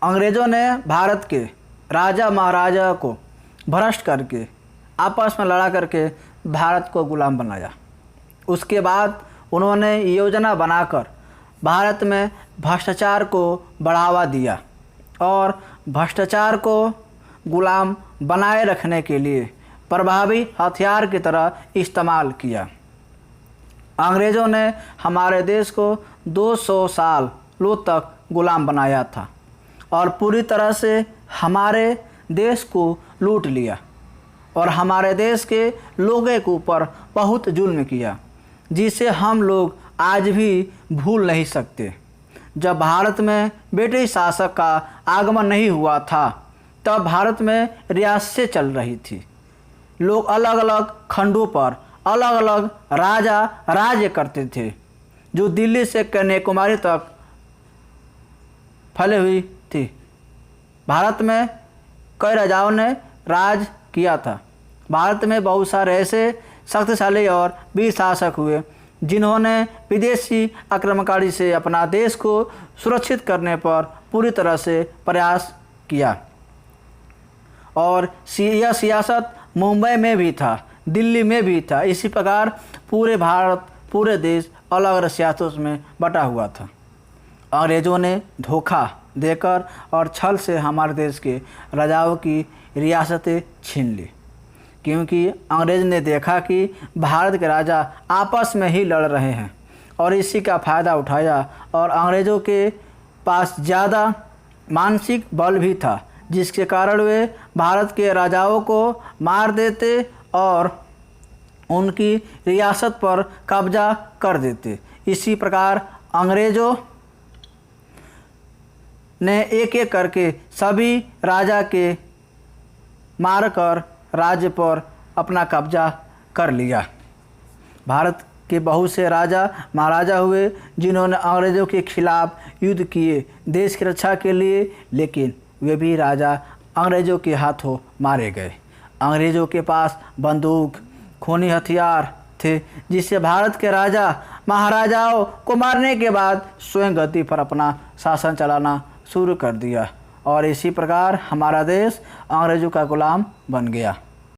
अंग्रेज़ों ने भारत के राजा महाराजा को भ्रष्ट करके आपस में लड़ा करके भारत को गुलाम बनाया। उसके बाद उन्होंने योजना बनाकर भारत में भ्रष्टाचार को बढ़ावा दिया और भ्रष्टाचार को गुलाम बनाए रखने के लिए प्रभावी हथियार की तरह इस्तेमाल किया। अंग्रेज़ों ने हमारे देश को 200 सालों तक गुलाम बनाया था और पूरी तरह से हमारे देश को लूट लिया और हमारे देश के लोगों के ऊपर बहुत जुल्म किया, जिसे हम लोग आज भी भूल नहीं सकते। जब भारत में ब्रिटिश शासक का आगमन नहीं हुआ था तब भारत में रियासतें चल रही थी। लोग अलग अलग खंडों पर अलग अलग राजा राज्य करते थे, जो दिल्ली से कन्याकुमारी तक फैली हुई थी। भारत में कई राजाओं ने राज किया था। भारत में बहुत सारे ऐसे शक्तिशाली और वीर शासक हुए जिन्होंने विदेशी आक्रमणकारी से अपना देश को सुरक्षित करने पर पूरी तरह से प्रयास किया। और यह सियासत मुंबई में भी था, दिल्ली में भी था। इसी प्रकार पूरे भारत, पूरे देश अलग अलग सियासतों में बटा हुआ था। अंग्रेज़ों ने धोखा देकर और छल से हमारे देश के राजाओं की रियासतें छीन ली, क्योंकि अंग्रेज़ ने देखा कि भारत के राजा आपस में ही लड़ रहे हैं और इसी का फ़ायदा उठाया। और अंग्रेज़ों के पास ज़्यादा मानसिक बल भी था, जिसके कारण वे भारत के राजाओं को मार देते और उनकी रियासत पर कब्जा कर देते। इसी प्रकार अंग्रेज़ों ने एक एक करके सभी राजा के मारकर राज्य पर अपना कब्जा कर लिया। भारत के बहुत से राजा महाराजा हुए जिन्होंने अंग्रेज़ों के खिलाफ युद्ध किए देश की रक्षा के लिए, लेकिन वे भी राजा अंग्रेज़ों के हाथों मारे गए। अंग्रेज़ों के पास बंदूक, खूनी हथियार थे, जिससे भारत के राजा महाराजाओं को मारने के बाद स्वयं गद्दी पर अपना शासन चलाना शुरू कर दिया और इसी प्रकार हमारा देश अंग्रेज़ों का गुलाम बन गया।